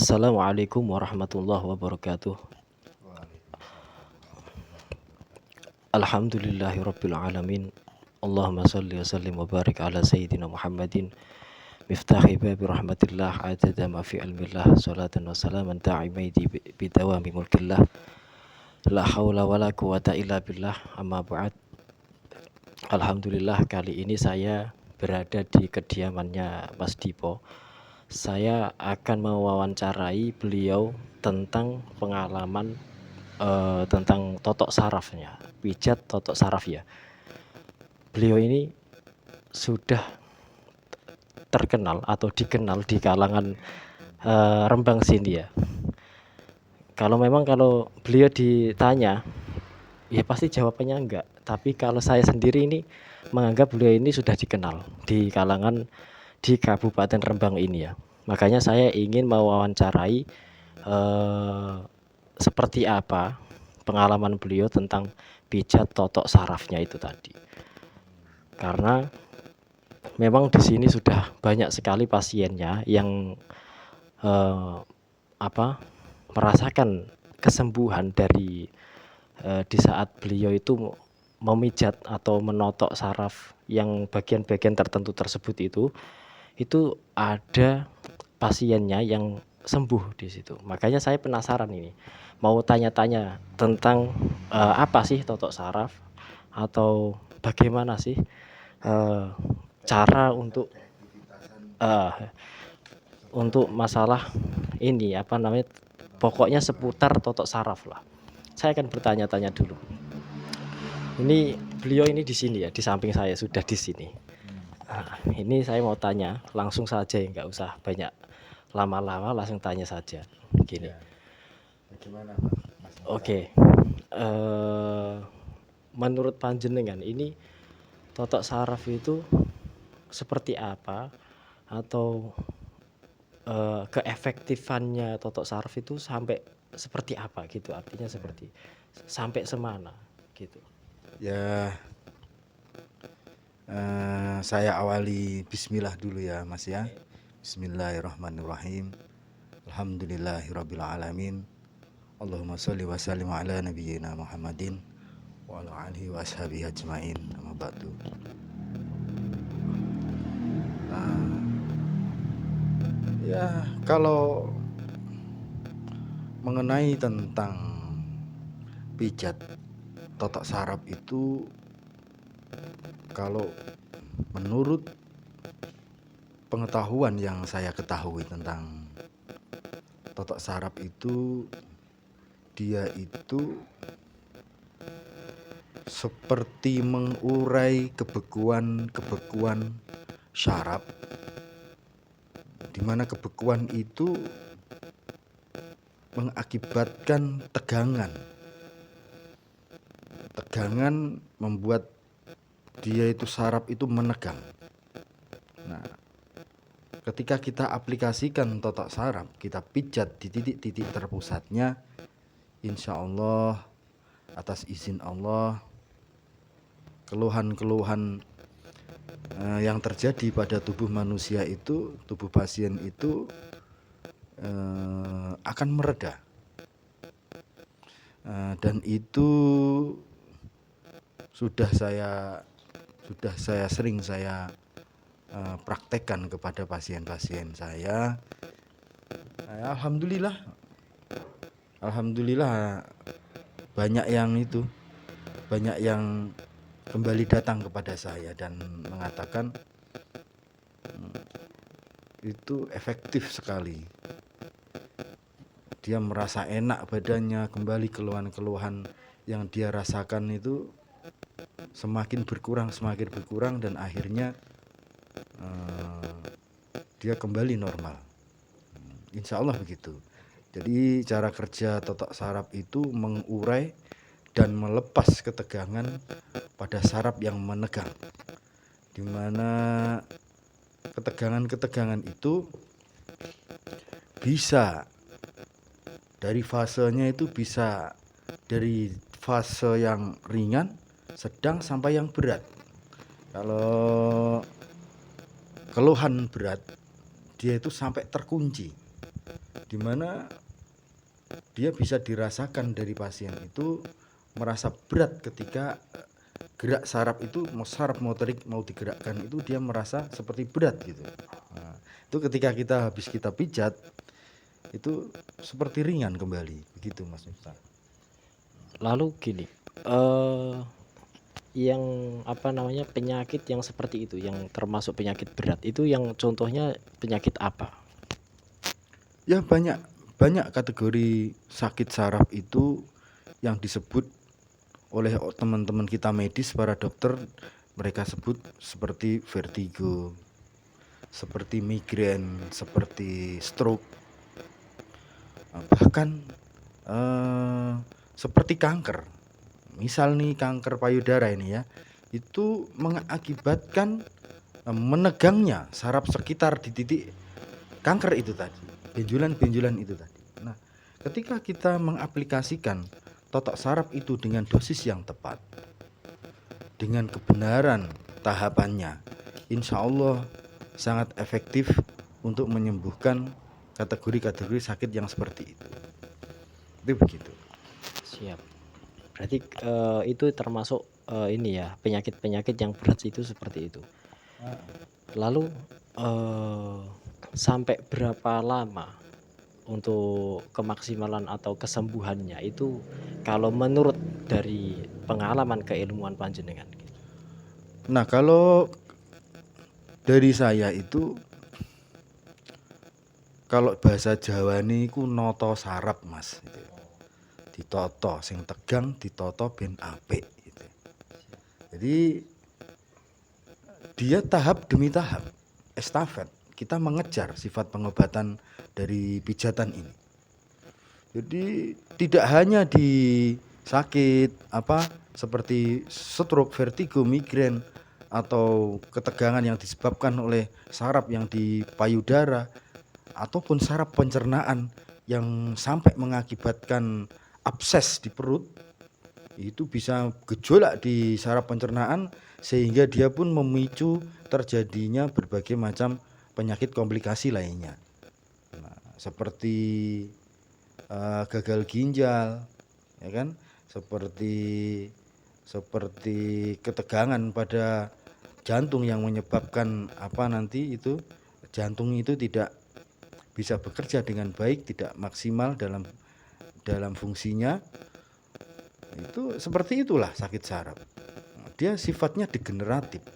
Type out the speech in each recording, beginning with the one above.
Assalamualaikum warahmatullahi wabarakatuh. Alhamdulillahirabbil alamin. Allahumma shalli wa sallim wa barik ala sayyidina Muhammadin miftahi babi rahmatillah adada ma fi ilmillah salatan wa salaman da'imaiti bidawami mulkillah la haula wa la quwata illa billah amma ba'd. Alhamdulillah kali ini saya berada di kediamannya Mas Dipo. Saya akan mewawancarai beliau tentang pengalaman tentang totok sarafnya, pijat totok saraf ya. Beliau ini sudah terkenal atau dikenal di kalangan Rembang sini ya. Kalau beliau ditanya, ya pasti jawabannya enggak. Tapi kalau saya sendiri ini menganggap beliau ini sudah dikenal di kalangan di Kabupaten Rembang ini ya. Makanya saya ingin mewawancarai seperti apa pengalaman beliau tentang pijat totok sarafnya itu tadi. Karena memang di sini sudah banyak sekali pasiennya yang merasakan kesembuhan dari di saat beliau itu memijat atau menotok saraf yang bagian-bagian tertentu tersebut itu ada pasiennya yang sembuh di situ. Makanya saya penasaran ini, mau tanya-tanya tentang apa sih totok saraf atau bagaimana sih cara uh, untuk masalah ini pokoknya seputar totok saraf lah. Saya akan bertanya-tanya dulu. Ini beliau ini di sini ya, di samping saya sudah di sini. Ini saya mau tanya langsung saja ya, nggak usah banyak lama-lama, langsung tanya saja. Gini. Bagaimana, Mas? Oke. Menurut panjenengan ini totok saraf itu seperti apa, atau keefektifannya totok saraf itu sampai seperti apa gitu, artinya seperti sampai semana gitu. Ya, saya awali bismillah dulu ya, Mas ya. Bismillahirrahmanirrahim. Alhamdulillahirabbil alamin. Allahumma shalli wa sallim ala nabiyyina Muhammadin wa ala alihi wa ashabihi ajmain. Amma ba'du. Ya, kalau mengenai tentang pijat totok saraf itu, kalau menurut pengetahuan yang saya ketahui tentang totok saraf itu, dia itu seperti mengurai kebekuan syaraf, di mana kebekuan itu mengakibatkan tegangan membuat dia itu saraf itu menegang. Nah, ketika kita aplikasikan totok saraf, kita pijat di titik-titik terpusatnya, insya Allah atas izin Allah, keluhan-keluhan yang terjadi pada tubuh manusia itu, tubuh pasien itu akan mereda. Dan itu sudah sering saya praktekkan kepada pasien-pasien saya. Alhamdulillah banyak yang kembali datang kepada saya dan mengatakan itu efektif sekali. Dia merasa enak badannya, kembali keluhan-keluhan yang dia rasakan itu semakin berkurang dan akhirnya dia kembali normal. Insya Allah begitu. Jadi cara kerja totok saraf itu mengurai dan melepas ketegangan pada saraf yang menegang, di mana ketegangan itu bisa dari fasenya itu bisa dari fase yang ringan, sedang sampai yang berat. Kalau keluhan berat, dia itu sampai terkunci. dimana dia bisa dirasakan dari pasien itu merasa berat ketika gerak saraf itu, saraf motorik mau digerakkan itu dia merasa seperti berat gitu. Nah, itu ketika kita pijat itu seperti ringan kembali begitu Mas Miftah. Lalu gini, yang penyakit yang seperti itu, yang termasuk penyakit berat itu, yang contohnya penyakit apa? Ya banyak kategori sakit saraf itu yang disebut oleh teman-teman kita medis, para dokter, mereka sebut seperti vertigo, seperti migrain, seperti stroke, bahkan seperti kanker. Misal nih kanker payudara ini ya, itu mengakibatkan menegangnya saraf sekitar di titik kanker itu tadi, benjolan-benjolan itu tadi. Nah, ketika kita mengaplikasikan totok saraf itu dengan dosis yang tepat, dengan kebenaran tahapannya, insya Allah sangat efektif untuk menyembuhkan kategori-kategori sakit yang seperti itu. Itu begitu. Siap. Berarti itu termasuk ini ya, penyakit-penyakit yang berat itu seperti itu. Lalu sampai berapa lama untuk kemaksimalan atau kesembuhannya itu, kalau menurut dari pengalaman keilmuan panjenengan? Nah, kalau dari saya itu, kalau bahasa Jawa niku noto saraf Mas, gitu. Ditoto sing tegang, ditoto ben apik gitu. Jadi dia tahap demi tahap, estafet, kita mengejar sifat pengobatan dari pijatan ini. Jadi tidak hanya di sakit seperti stroke, vertigo, migrain, atau ketegangan yang disebabkan oleh saraf yang di payudara, ataupun saraf pencernaan yang sampai mengakibatkan abses di perut, itu bisa gejolak di saraf pencernaan sehingga dia pun memicu terjadinya berbagai macam penyakit komplikasi lainnya. Nah, seperti gagal ginjal, ya kan? Seperti ketegangan pada jantung yang menyebabkan nanti itu jantung itu tidak bisa bekerja dengan baik, tidak maksimal dalam fungsinya. Itu seperti itulah sakit saraf. Dia sifatnya degeneratif,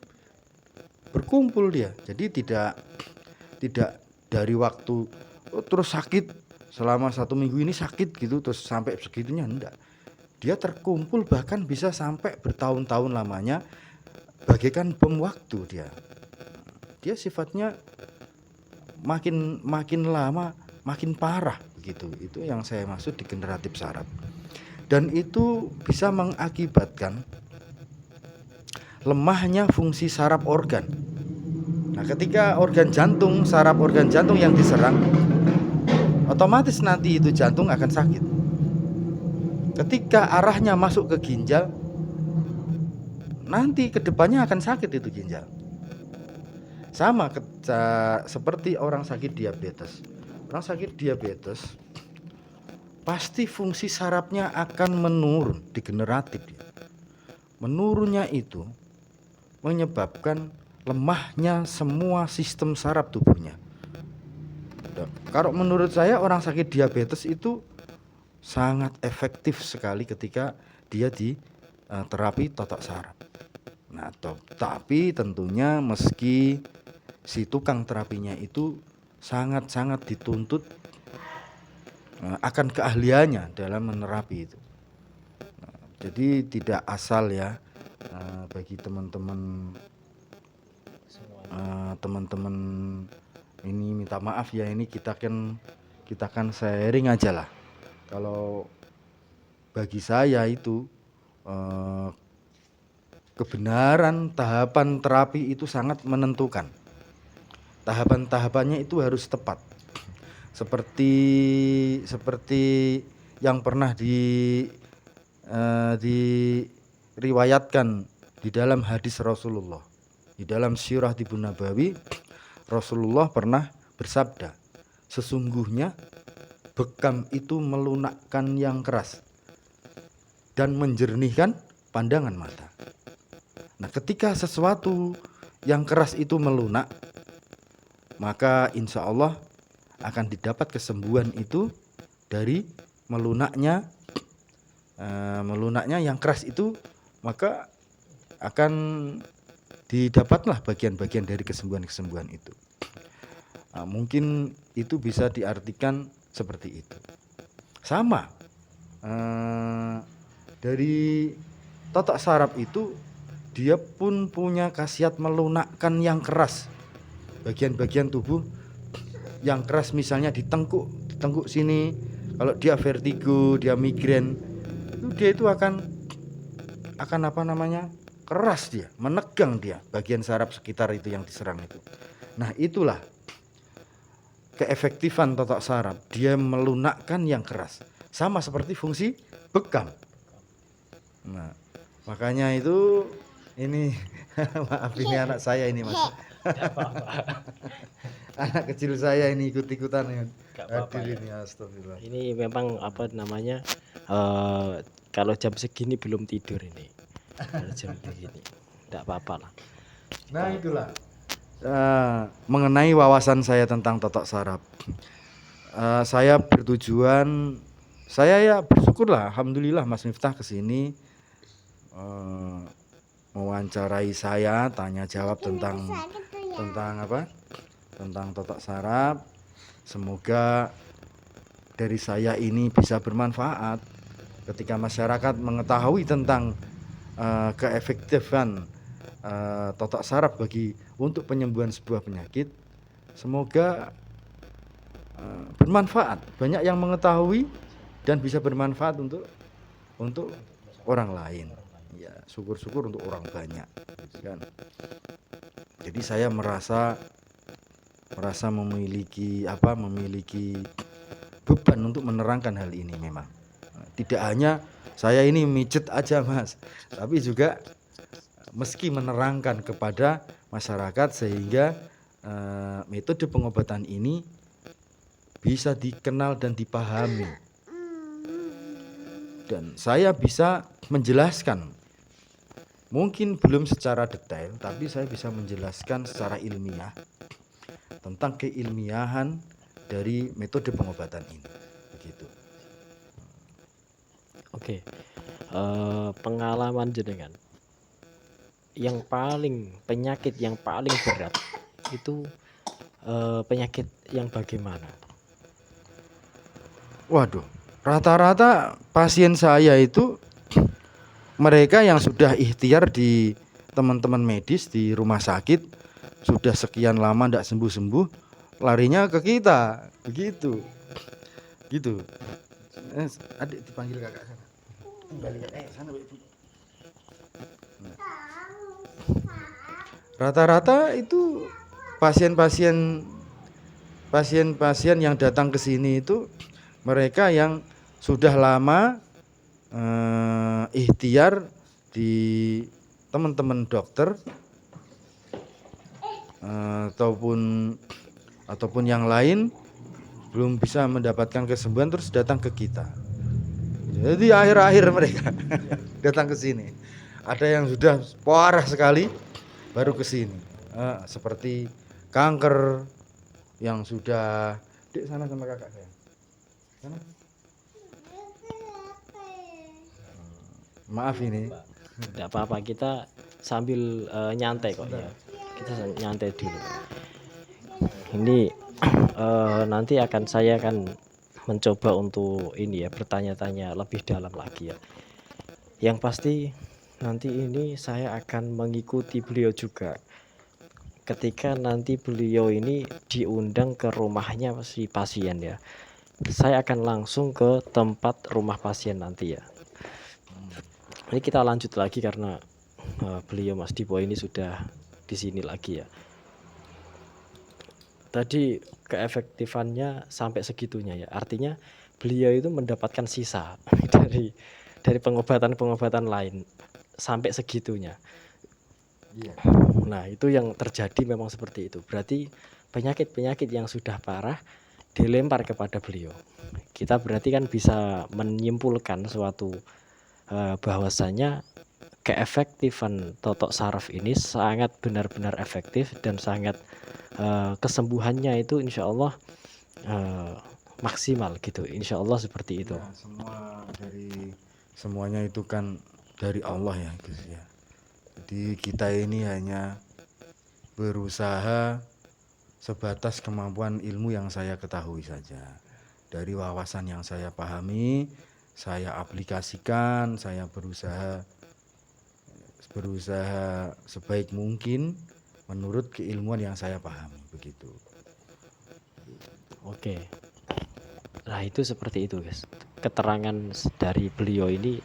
berkumpul dia. Jadi tidak dari waktu terus sakit selama 1 minggu ini sakit gitu terus sampai segitunya, enggak. Dia terkumpul bahkan bisa sampai bertahun-tahun lamanya, bagaikan bom waktu dia. Dia sifatnya makin lama makin parah begitu. Itu yang saya maksud degeneratif saraf. Dan itu bisa mengakibatkan lemahnya fungsi saraf organ. Nah, ketika saraf organ jantung yang diserang, otomatis nanti itu jantung akan sakit. Ketika arahnya masuk ke ginjal, nanti kedepannya akan sakit itu ginjal. Sama seperti orang sakit diabetes. Orang sakit diabetes pasti fungsi sarafnya akan menurun, degeneratif dia. Menurunnya itu menyebabkan lemahnya semua sistem saraf tubuhnya. Kalau menurut saya orang sakit diabetes itu sangat efektif sekali ketika dia di terapi totok saraf. Nah, tapi tentunya meski si tukang terapinya itu sangat-sangat dituntut akan keahliannya dalam menerapi itu. Nah, jadi tidak asal ya, bagi teman-teman ini minta maaf ya, ini kita kan sharing aja lah. Kalau bagi saya itu kebenaran tahapan terapi itu sangat menentukan. Tahapan-tahapannya itu harus tepat. Seperti yang pernah diriwayatkan di dalam hadis Rasulullah. Di dalam Sirah Tibun Nabawi, Rasulullah pernah bersabda, sesungguhnya bekam itu melunakkan yang keras dan menjernihkan pandangan mata. Nah, ketika sesuatu yang keras itu melunak, maka insya Allah akan didapat kesembuhan itu dari melunaknya yang keras itu, maka akan didapatlah bagian-bagian dari kesembuhan-kesembuhan itu. Mungkin itu bisa diartikan seperti itu. Sama dari totok saraf itu, dia pun punya khasiat melunakkan yang keras, bagian-bagian tubuh yang keras, misalnya di tengkuk sini. Kalau dia vertigo, dia migrain, dia itu akan keras, dia menegang, dia bagian saraf sekitar itu yang diserang itu. Nah, itulah keefektifan totok saraf, dia melunakkan yang keras, sama seperti fungsi bekam. Nah, makanya itu ini maaf, ini anak saya ini, Mas. Anak kecil saya ini ikut-ikutan ya. Hadir ini, astagfirullah. Ini memang kalau jam segini belum tidur ini. Kalau jam begini tidak apa-apa lah. Nah, itulah mengenai wawasan saya tentang totok saraf. Saya bertujuan, saya bersyukurlah, alhamdulillah Mas Miftah kesini mewawancarai saya, tanya jawab tentang totok saraf. Semoga dari saya ini bisa bermanfaat ketika masyarakat mengetahui tentang keefektifan totok saraf untuk penyembuhan sebuah penyakit. Semoga bermanfaat, banyak yang mengetahui dan bisa bermanfaat untuk orang lain. Ya, syukur-syukur untuk orang banyak, kan. Jadi saya merasa memiliki beban untuk menerangkan hal ini. Memang tidak hanya saya ini mijet aja, Mas, tapi juga meski menerangkan kepada masyarakat sehingga metode pengobatan ini bisa dikenal dan dipahami, dan saya bisa menjelaskan, mungkin belum secara detail, tapi saya bisa menjelaskan secara ilmiah tentang keilmiahan dari metode pengobatan ini, begitu. Oke. Pengalaman jenengan penyakit yang paling berat itu penyakit yang bagaimana? Waduh, rata-rata pasien saya itu mereka yang sudah ikhtiar di teman-teman medis di rumah sakit, sudah sekian lama tidak sembuh-sembuh, larinya ke kita, begitu. Gitu. Adik dipanggil kakak sana. Sana, Ibu. Rata-rata itu pasien-pasien yang datang ke sini itu mereka yang sudah lama ikhtiar di teman-teman dokter ataupun yang lain, belum bisa mendapatkan kesembuhan terus datang ke kita. Jadi akhir-akhir mereka datang ke sini. Ada yang sudah parah sekali baru ke sini. Seperti kanker yang sudah Dek, sana sama kakak saya. Sana. Maaf ini. Tidak apa-apa, kita sambil nyantai kok ya. Kita nyantai dulu. Ini nanti saya akan mencoba untuk ini ya, bertanya-tanya lebih dalam lagi ya. Yang pasti nanti ini saya akan mengikuti beliau juga ketika nanti beliau ini diundang ke rumahnya si pasien ya. Saya akan langsung ke tempat rumah pasien nanti ya. Ini kita lanjut lagi karena beliau Mas Dipo ini sudah di sini lagi ya. Tadi keefektifannya sampai segitunya ya. Artinya beliau itu mendapatkan sisa dari pengobatan lain sampai segitunya. Nah, itu yang terjadi memang seperti itu. Berarti penyakit yang sudah parah dilempar kepada beliau. Kita berarti kan bisa menyimpulkan suatu bahwasanya keefektifan totok saraf ini sangat benar-benar efektif dan sangat kesembuhannya itu insya Allah maksimal gitu. Insya Allah seperti itu. Ya, semuanya itu kan dari Allah ya Gus ya. Jadi kita ini hanya berusaha sebatas kemampuan ilmu yang saya ketahui saja. Dari wawasan yang saya pahami, saya aplikasikan, saya berusaha sebaik mungkin menurut keilmuan yang saya pahami, begitu. Oke. Nah, itu seperti itu, guys. Keterangan dari beliau ini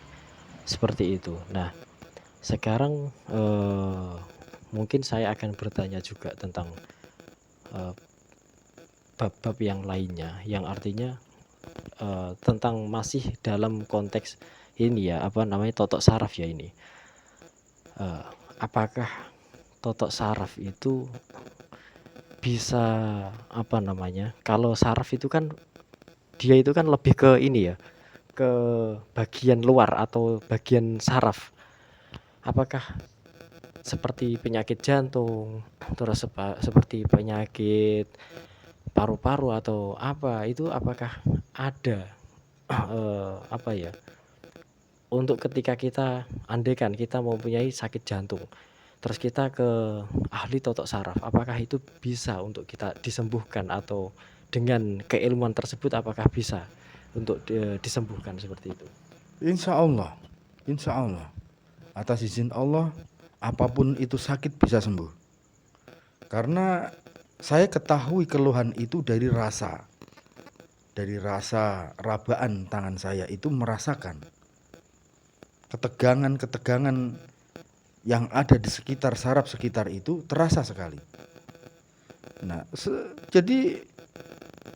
seperti itu. Nah, sekarang mungkin saya akan bertanya juga tentang bab-bab yang lainnya, yang artinya tentang masih dalam konteks ini ya, apa namanya, totok saraf ya ini. Apakah totok saraf itu bisa apa namanya? Kalau saraf itu kan dia itu kan lebih ke ini ya, ke bagian luar atau bagian saraf. Apakah seperti penyakit jantung, terus seperti penyakit paru-paru atau apa itu, apakah ada apa ya, untuk ketika kita andaikan kita mempunyai sakit jantung terus kita ke ahli totok saraf, apakah itu bisa untuk kita disembuhkan atau dengan keilmuan tersebut apakah bisa untuk disembuhkan seperti itu? Insya Allah atas izin Allah apapun itu sakit bisa sembuh. Karena saya ketahui keluhan itu dari rasa rabaan tangan saya itu merasakan ketegangan yang ada di sekitar saraf sekitar itu terasa sekali. Nah, jadi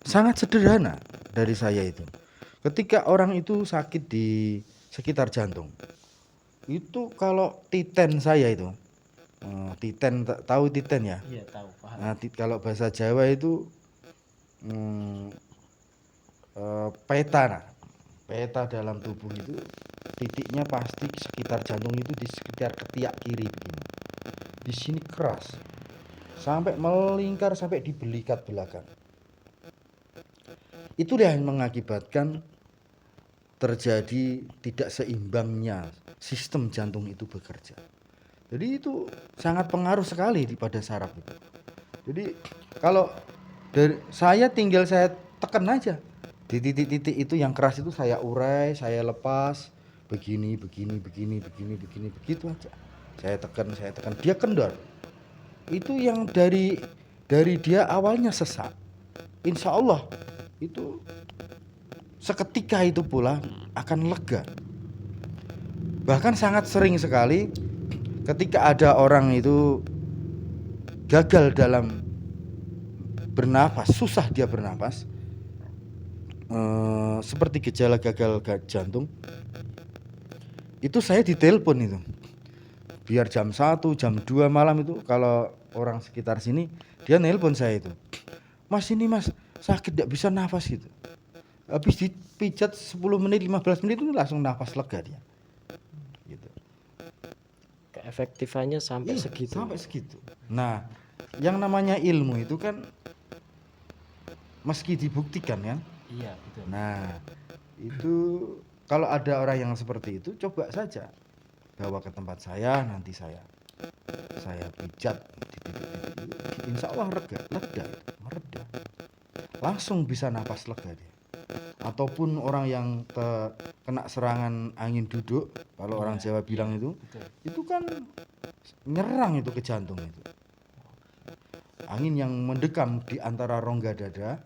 sangat sederhana dari saya itu. Ketika orang itu sakit di sekitar jantung, itu kalau titen saya itu, titen, tahu titen ya? Iya, tahu, paham. Nah, kalau bahasa Jawa itu peta dalam tubuh itu titiknya pasti sekitar jantung itu di sekitar ketiak kiri begini. Di sini keras sampai melingkar sampai di belikat belakang. Itulah yang mengakibatkan terjadi tidak seimbangnya sistem jantung itu bekerja. Jadi itu sangat pengaruh sekali pada saraf itu. Jadi kalau dari saya tinggal saya tekan aja di titik-titik itu yang keras itu, saya urai, saya lepas, begini begitu aja. Saya tekan dia kendor. Itu yang dari dia awalnya sesak, insya Allah itu seketika itu pula akan lega. Bahkan sangat sering sekali ketika ada orang itu gagal dalam bernafas, susah dia bernafas, seperti gejala gagal jantung, itu saya ditelepon itu biar jam 1, jam 2 malam itu kalau orang sekitar sini dia nelpon saya itu, mas ini mas sakit gak bisa nafas gitu. Habis dipijat 10 menit 15 menit itu langsung nafas lega dia gitu. Keefektifannya sampai segitu. Sampai segitu. Nah, yang namanya ilmu itu kan meski dibuktikan kan. Iya, betul. Nah, itu kalau ada orang yang seperti itu, coba saja bawa ke tempat saya, nanti saya pijat di titik-titik, insya Allah mereda, langsung bisa napas lega dia. Ataupun orang yang kena serangan angin duduk, kalau orang Jawa bilang itu, betul. Itu kan nyerang itu ke jantung itu. Angin yang mendekam di antara rongga dada,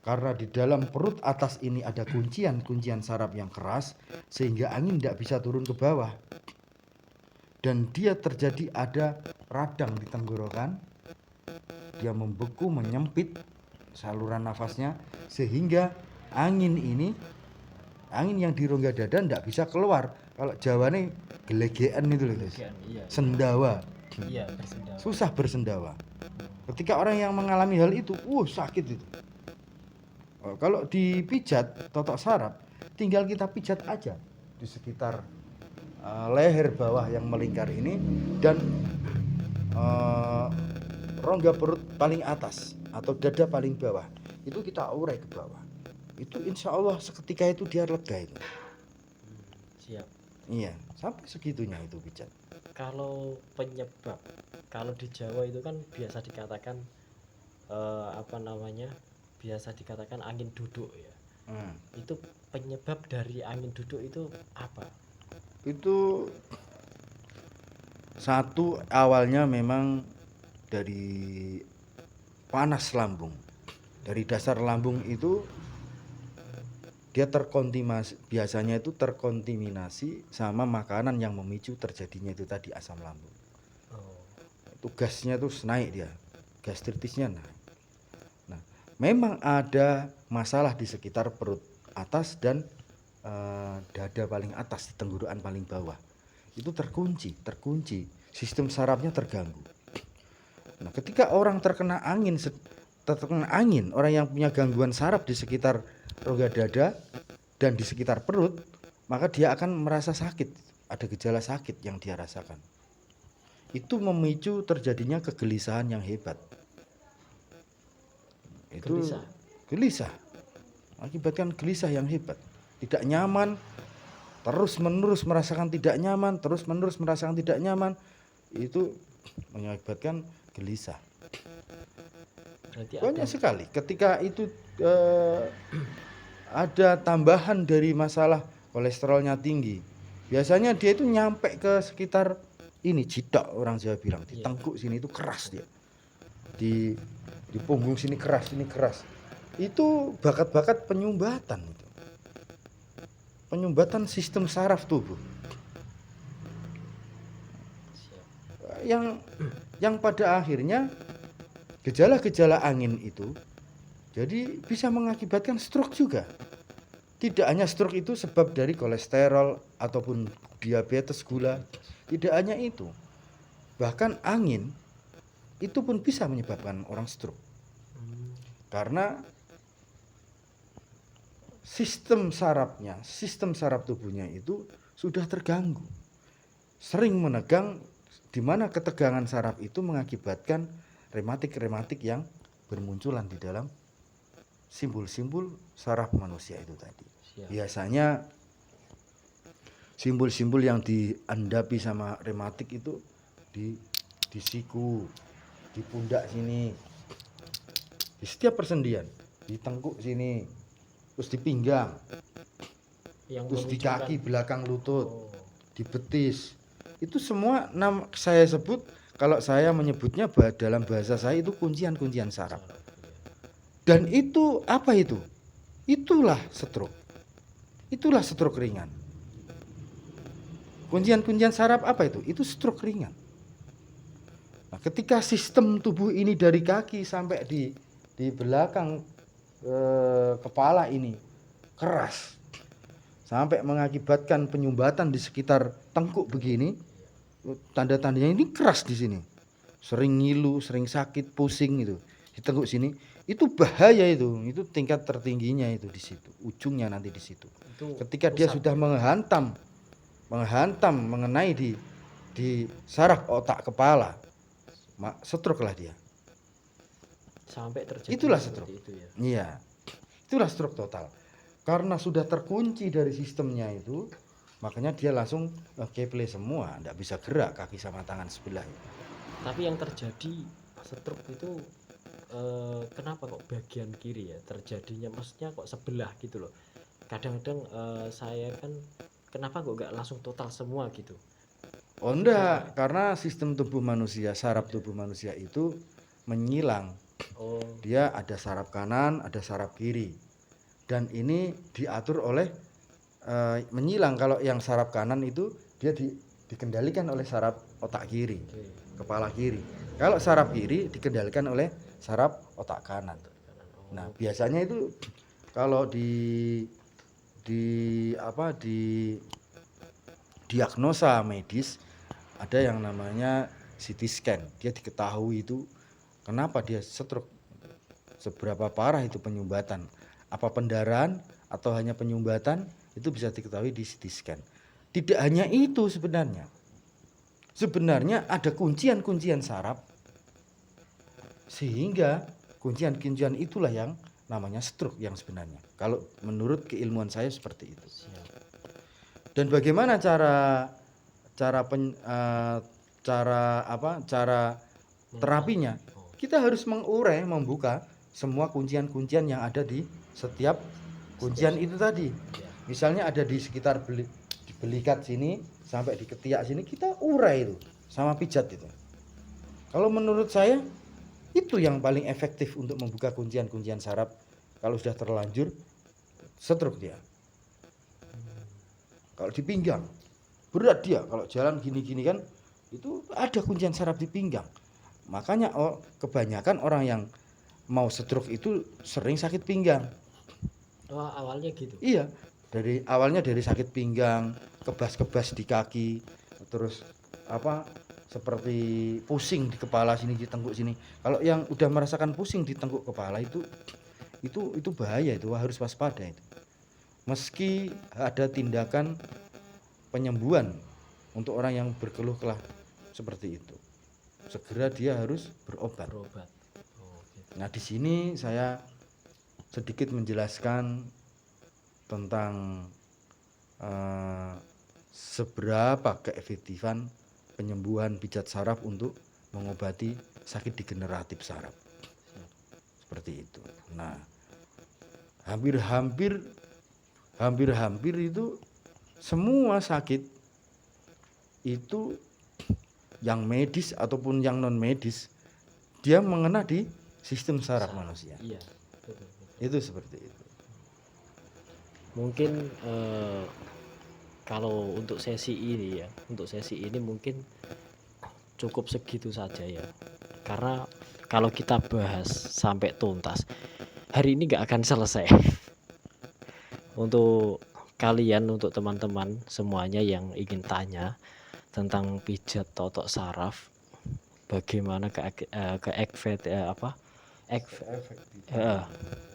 karena di dalam perut atas ini ada kuncian saraf yang keras, sehingga angin tidak bisa turun ke bawah. Dan dia terjadi ada radang di tenggorokan, dia membeku, menyempit saluran nafasnya, sehingga angin yang di rongga dada tidak bisa keluar. Kalau Jawane gelegean itu loh guys, sendawa. Iya, bersendawa. Susah bersendawa. Ketika orang yang mengalami hal itu, sakit itu. Kalau dipijat totok saraf, tinggal kita pijat aja di sekitar leher bawah yang melingkar ini dan rongga perut paling atas atau dada paling bawah. Itu kita urai ke bawah. Itu insya Allah seketika itu dia lega itu. Siap. Iya, sampai segitunya itu pijat. Kalau penyebab, kalau di Jawa itu kan biasa dikatakan biasa dikatakan angin duduk ya. Itu penyebab dari angin duduk itu apa? Itu satu, awalnya memang dari panas lambung. Dari dasar lambung itu dia biasanya itu terkontaminasi sama makanan yang memicu terjadinya itu tadi asam lambung. Itu gasnya tuh naik, dia gastritisnya naik. Nah, memang ada masalah di sekitar perut atas dan dada paling atas, di tenggorokan paling bawah. Itu terkunci, sistem sarafnya terganggu. Nah, ketika orang terkena angin, orang yang punya gangguan saraf di sekitar rongga dada dan di sekitar perut, maka dia akan merasa sakit, ada gejala sakit yang dia rasakan. Itu memicu terjadinya kegelisahan yang hebat. Itu gelisah, akibatkan gelisah yang hebat, tidak nyaman, terus-menerus merasakan tidak nyaman, itu mengakibatkan gelisah. Banyak sekali ketika itu ada tambahan dari masalah kolesterolnya tinggi. Biasanya dia itu nyampe ke sekitar ini jidak, orang Jawa bilang, di tengkuk sini itu keras dia. Di punggung sini keras, ini keras. Itu bakat-bakat penyumbatan itu. Penyumbatan sistem saraf tubuh. Yang pada akhirnya gejala-gejala angin itu jadi bisa mengakibatkan stroke juga. Tidak hanya stroke itu sebab dari kolesterol ataupun diabetes, gula, tidak hanya itu. Bahkan angin itu pun bisa menyebabkan orang stroke. Karena sistem saraf tubuhnya itu sudah terganggu. Sering menegang, di mana ketegangan saraf itu mengakibatkan rematik yang bermunculan di dalam simbol-simbol saraf manusia itu tadi. Biasanya simbol-simbol yang diandapi sama rematik itu di siku, di pundak sini, di setiap persendian, di tengkuk sini, terus di pinggang, terus di kaki belakang lutut, di betis. Itu semua saya sebut, kalau saya menyebutnya dalam bahasa saya itu kuncian-kuncian saraf. Dan itu apa itu? Itulah stroke. Itulah stroke ringan. Kuncian-kuncian saraf apa itu? Itu stroke ringan. Nah, ketika sistem tubuh ini dari kaki sampai di belakang kepala ini keras, sampai mengakibatkan penyumbatan di sekitar tengkuk begini, tanda-tandanya ini keras di sini. Sering ngilu, sering sakit, pusing itu. Di tengkuk sini, itu bahaya itu tingkat tertingginya itu di situ, ujungnya nanti di situ. Ketika dia sudah menghantam mengenai di saraf otak kepala, stroke lah dia. Sampai terjadi itulah stroke itu ya. Iya, itulah stroke total. Karena sudah terkunci dari sistemnya itu, makanya dia langsung keple semua, tidak bisa gerak kaki sama tangan sebelah. Tapi yang terjadi stroke itu kenapa kok bagian kiri ya terjadinya, maksudnya kok sebelah gitu loh. Kadang-kadang saya kan, kenapa kok nggak langsung total semua gitu? Oh enggak, karena sistem tubuh manusia, saraf tubuh manusia itu menyilang. Dia ada saraf kanan, ada saraf kiri, dan ini diatur oleh menyilang. Kalau yang saraf kanan itu dia dikendalikan oleh saraf otak kiri, kepala kiri. Kalau saraf kiri dikendalikan oleh saraf otak kanan. Nah, biasanya itu kalau di diagnosa medis ada yang namanya CT scan. Dia diketahui itu kenapa dia stroke, seberapa parah itu penyumbatan. apa pendarahan atau hanya penyumbatan, itu bisa diketahui di CT scan. Tidak hanya itu sebenarnya. Sebenarnya ada kuncian-kuncian saraf, sehingga kuncian-kuncian itulah yang namanya stroke yang sebenarnya. Kalau menurut keilmuan saya seperti itu. Dan bagaimana cara terapinya? Kita harus mengurai, membuka semua kuncian-kuncian yang ada di setiap kuncian itu tadi. Misalnya ada di sekitar belikat sini sampai di ketiak sini, kita urai itu sama pijat itu. Kalau menurut saya itu yang paling efektif untuk membuka kuncian-kuncian saraf. Kalau sudah terlanjur stroke dia. Kalau di pinggang berat dia, kalau jalan gini-gini kan itu ada kuncian saraf di pinggang. Makanya kebanyakan orang yang mau stroke itu sering sakit pinggang. Awalnya gitu. Iya, awalnya dari sakit pinggang, kebas-kebas di kaki, terus seperti pusing di kepala sini, di tengkuk sini. Kalau yang udah merasakan pusing di tengkuk kepala itu bahaya, itu harus waspada itu. Meski ada tindakan penyembuhan untuk orang yang berkeluh-kelah seperti itu, segera dia harus berobat. Gitu. Nah, di sini saya sedikit menjelaskan tentang seberapa keefektifan penyembuhan pijat saraf untuk mengobati sakit degeneratif saraf. Seperti itu. Nah, hampir itu semua sakit itu yang medis ataupun yang non medis, dia mengena di sistem saraf manusia. Iya, betul. Itu seperti itu. Mungkin kalau untuk sesi ini mungkin cukup segitu saja ya. Karena kalau kita bahas sampai tuntas, hari ini nggak akan selesai. Untuk kalian, untuk teman-teman semuanya yang ingin tanya tentang pijat totok saraf, bagaimana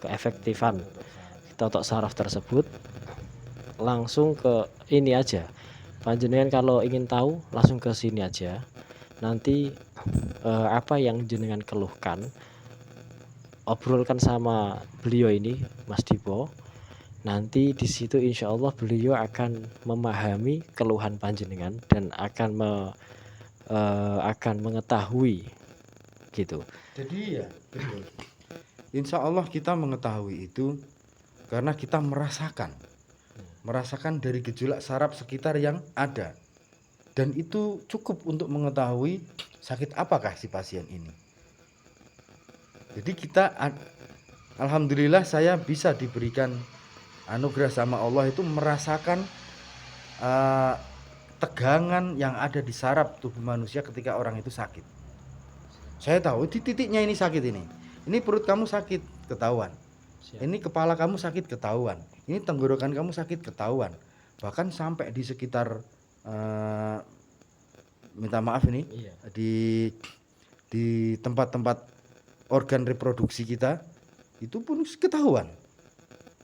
keefektifan totok saraf tersebut, langsung ke ini aja. Panjenengan kalau ingin tahu langsung ke sini aja. Nanti apa yang jenengan keluhkan, obrolkan sama beliau ini, Mas Dipo. Nanti di situ insya Allah beliau akan memahami keluhan panjenengan dan akan mengetahui gitu. Jadi ya betul. Insya Allah kita mengetahui itu karena kita merasakan dari gejolak saraf sekitar yang ada, dan itu cukup untuk mengetahui sakit apakah si pasien ini. Jadi kita, alhamdulillah saya bisa diberikan anugerah sama Allah itu merasakan tegangan yang ada di saraf tubuh manusia ketika orang itu sakit. Saya tahu di titiknya ini sakit, ini perut kamu sakit, ketahuan. Ini kepala kamu sakit, ketahuan. Ini tenggorokan kamu sakit, ketahuan. Bahkan sampai di sekitar minta maaf ini, di tempat-tempat organ reproduksi kita itu pun ketahuan.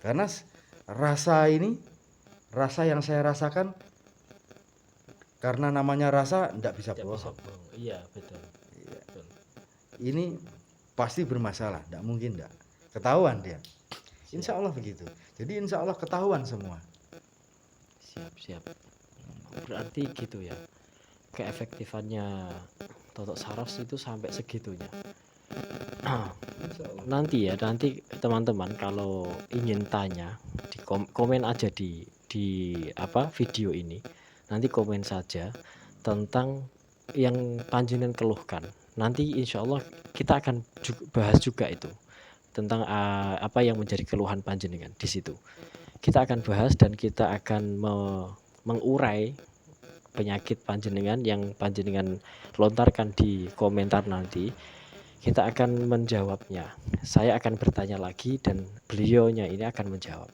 Karena rasa yang saya rasakan, karena namanya rasa tidak bisa bohong. Iya, betul. Ini pasti bermasalah, tidak mungkin tidak ketahuan dia. Insya Allah begitu. Jadi insya Allah ketahuan semua. Siap. Berarti gitu ya, keefektifannya totok saraf itu sampai segitunya. Nanti teman-teman kalau ingin tanya, di komen aja di video ini. Nanti komen saja tentang yang panjenengan keluhkan. Nanti insya Allah kita akan bahas juga itu tentang apa yang menjadi keluhan panjenengan. Di situ kita akan bahas dan kita akan mengurai penyakit panjenengan yang panjenengan lontarkan di komentar. Nanti kita akan menjawabnya. Saya akan bertanya lagi dan beliaunya ini akan menjawab.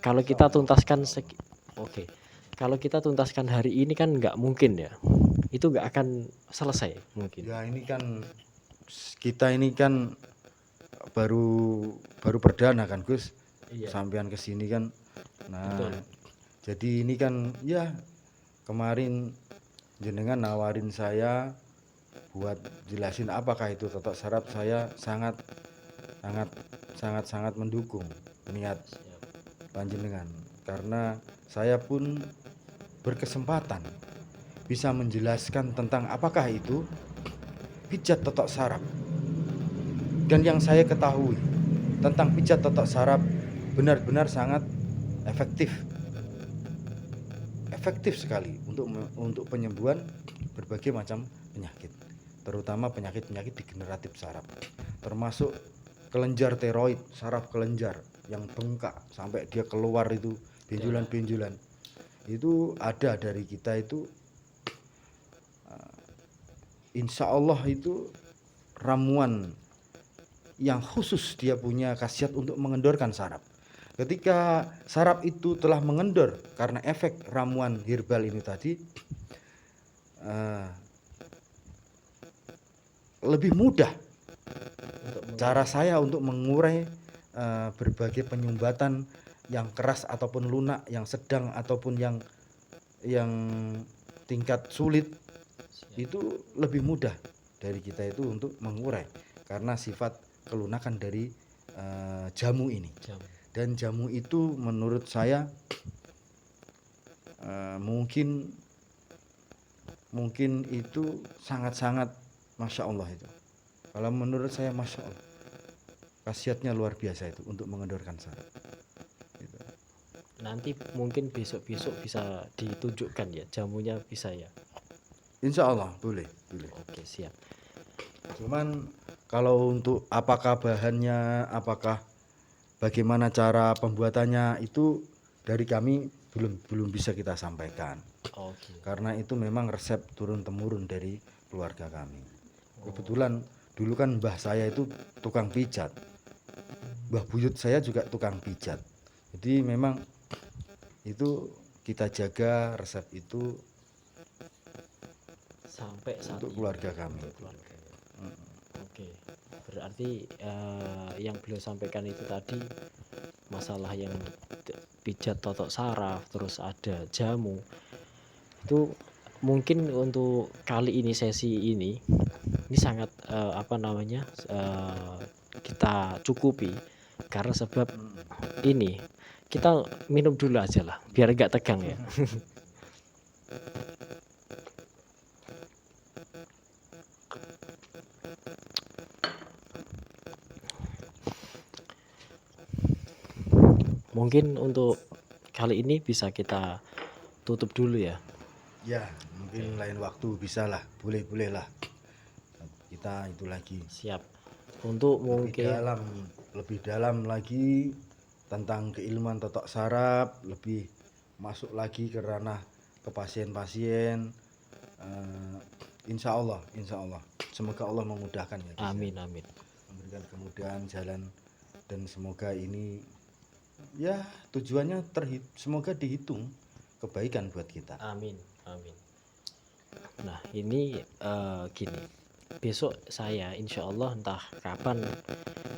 Kalau kita tuntaskan kalau kita tuntaskan hari ini kan nggak mungkin ya, itu nggak akan selesai mungkin ya. Ini kan kita ini kan baru perdana kan Gus, Iya, sampean kesini kan. Nah, betul. jadi ini kan ya kemarin jenengan nawarin saya buat jelasin apakah itu totok saraf, saya sangat sangat sangat mendukung niat Siap. panjenengan, karena saya pun berkesempatan bisa menjelaskan tentang apakah itu pijat totok saraf. Dan yang saya ketahui tentang pijat totok saraf benar-benar sangat efektif. Efektif sekali untuk penyembuhan berbagai macam penyakit, terutama penyakit-penyakit degeneratif saraf, termasuk kelenjar tiroid, saraf kelenjar yang bengkak sampai dia keluar itu benjolan-benjolan. Itu ada dari kita itu, insya Allah itu ramuan yang khusus, dia punya khasiat untuk mengendorkan saraf. Ketika saraf itu telah mengendor karena efek ramuan herbal ini tadi, lebih mudah cara saya untuk mengurai berbagai penyumbatan yang keras ataupun lunak, yang sedang ataupun yang tingkat sulit. Itu lebih mudah dari kita itu untuk mengurai karena sifat kelunakan dari jamu ini. Dan jamu itu menurut saya mungkin itu sangat-sangat Masya Allah itu. Kalau menurut saya Masya Allah, khasiatnya luar biasa itu untuk mengendorkan saraf. Gitu. Nanti mungkin besok-besok bisa ditunjukkan ya jamunya, bisa ya? Insya Allah boleh. Oke, siap. Cuman kalau untuk apakah bahannya, apakah bagaimana cara pembuatannya, itu dari kami belum bisa kita sampaikan. Oke. Karena itu memang resep turun temurun dari keluarga kami. Kebetulan dulu kan mbah saya itu tukang pijat, mbah buyut saya juga tukang pijat. Jadi memang itu kita jaga resep itu Sampai saat untuk ini keluarga kami. keluarga. Oke, berarti yang beliau sampaikan itu tadi masalah yang pijat totok saraf, terus ada jamu, itu mungkin untuk kali ini sesi ini sangat kita cukupi, karena sebab ini kita minum dulu aja lah biar nggak tegang ya. Mungkin untuk kali ini bisa kita tutup dulu ya. Ya, mungkin lain waktu bisa lah, boleh lah kita itu lagi. Siap. Untuk mungkin lebih dalam lagi tentang keilmuan totok saraf, lebih masuk lagi ke ranah ke pasien-pasien. Insya Allah semoga Allah memudahkan ya. Amin. Memberikan kemudahan jalan, dan semoga ini ya tujuannya semoga dihitung kebaikan buat kita. Amin. Nah ini gini, besok saya insya Allah entah kapan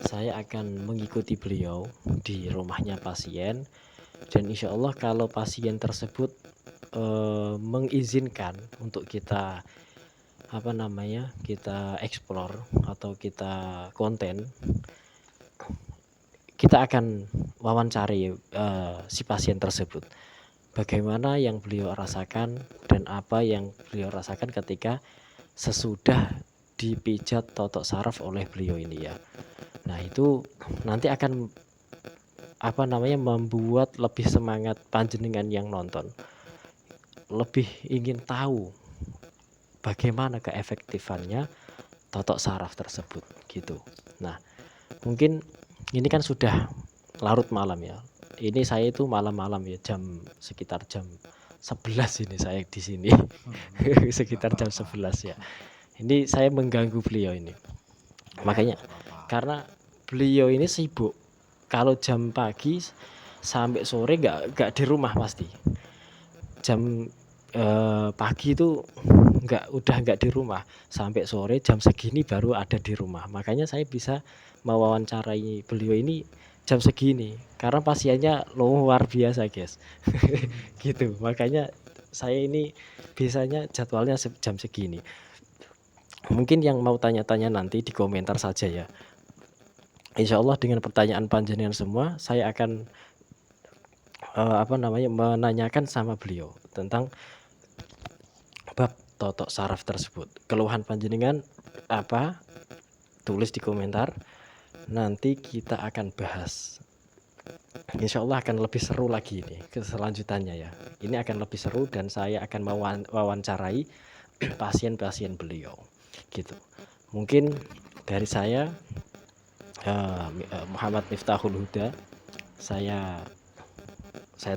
saya akan mengikuti beliau di rumahnya pasien, dan insya Allah kalau pasien tersebut mengizinkan untuk kita kita explore atau kita konten, kita akan wawancari si pasien tersebut, bagaimana yang beliau rasakan dan apa yang beliau rasakan ketika sesudah dipijat totok saraf oleh beliau ini ya. Nah itu nanti akan membuat lebih semangat panjenengan yang nonton, lebih ingin tahu bagaimana keefektifannya totok saraf tersebut gitu. Nah mungkin ini kan sudah larut malam ya. Ini saya itu malam-malam ya, sekitar jam 11 ini saya di sini. Sekitar jam 11 ya. Ini saya mengganggu beliau ini. Makanya karena beliau ini sibuk. Kalau jam pagi sampai sore nggak di rumah pasti. Jam pagi itu udah nggak di rumah, sampai sore jam segini baru ada di rumah. Makanya saya bisa mewawancarai beliau ini jam segini karena pasiennya luar biasa guys. Gitu, makanya saya ini biasanya jadwalnya jam segini. Mungkin yang mau tanya-tanya nanti di komentar saja ya. Insya Allah dengan pertanyaan panjenengan semua saya akan menanyakan sama beliau tentang bab totok saraf tersebut. Keluhan panjenengan apa? Tulis di komentar. Nanti kita akan bahas. Insya Allah akan lebih seru lagi ini keselanjutannya ya. Ini akan lebih seru dan saya akan mewawancarai pasien-pasien beliau. Gitu. Mungkin dari saya Muhammad Miftahul Huda, saya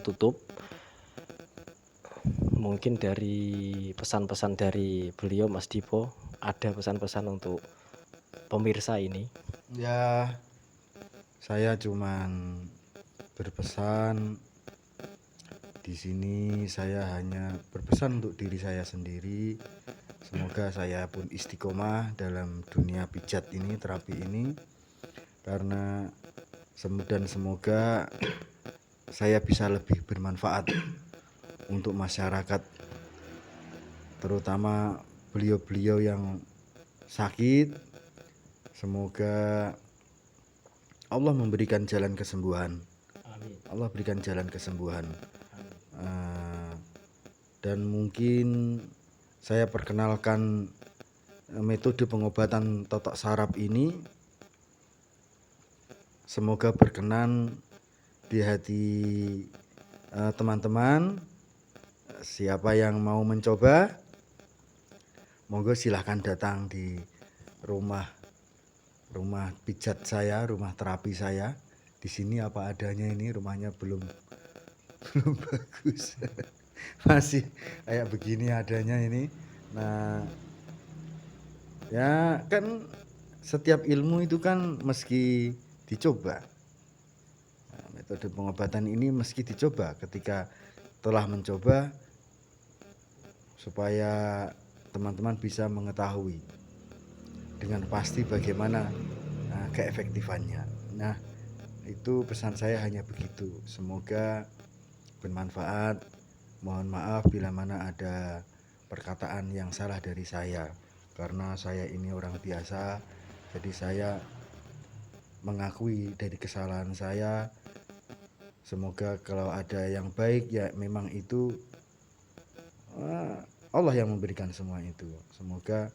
tutup. Mungkin dari pesan-pesan dari beliau Mas Dipo, ada pesan-pesan untuk pemirsa ini? Ya, saya cuman berpesan di sini, saya hanya berpesan untuk diri saya sendiri. Semoga saya pun istiqomah dalam dunia pijat ini, terapi ini, karena dan semoga saya bisa lebih bermanfaat untuk masyarakat, terutama beliau-beliau yang sakit. Semoga Allah memberikan jalan kesembuhan. Amin. Allah berikan jalan kesembuhan. Dan mungkin saya perkenalkan metode pengobatan totok saraf ini. Semoga berkenan di hati teman-teman. Siapa yang mau mencoba, monggo silahkan datang di rumah pijat saya, rumah terapi saya. Di sini apa adanya, ini rumahnya belum bagus. Masih kayak begini adanya ini. Nah, ya kan setiap ilmu itu kan meski dicoba. Nah, metode pengobatan ini meski dicoba. Ketika telah mencoba, supaya teman-teman bisa mengetahui dengan pasti bagaimana keefektifannya. Nah, itu pesan saya hanya begitu. Semoga bermanfaat. Mohon maaf bila mana ada perkataan yang salah dari saya, karena saya ini orang biasa. Jadi saya mengakui dari kesalahan saya. Semoga kalau ada yang baik, ya memang itu Allah yang memberikan semua itu. Semoga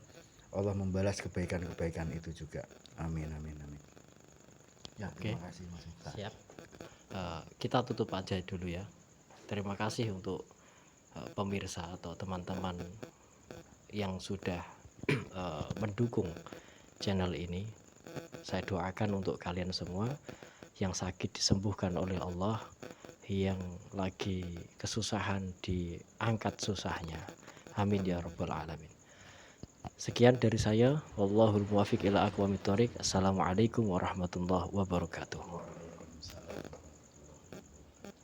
Allah membalas kebaikan-kebaikan itu juga. Amin, amin, amin. Ya, terima kasih Mas Miftah. Siap. Kita tutup aja dulu ya. Terima kasih untuk pemirsa atau teman-teman yang sudah mendukung channel ini. Saya doakan untuk kalian semua yang sakit disembuhkan oleh Allah, yang lagi kesusahan diangkat susahnya. Amin ya rabbal alamin. Sekian dari saya. Wallahul muwaffiq ila aqwamit thoriq. Assalamualaikum warahmatullahi wabarakatuh.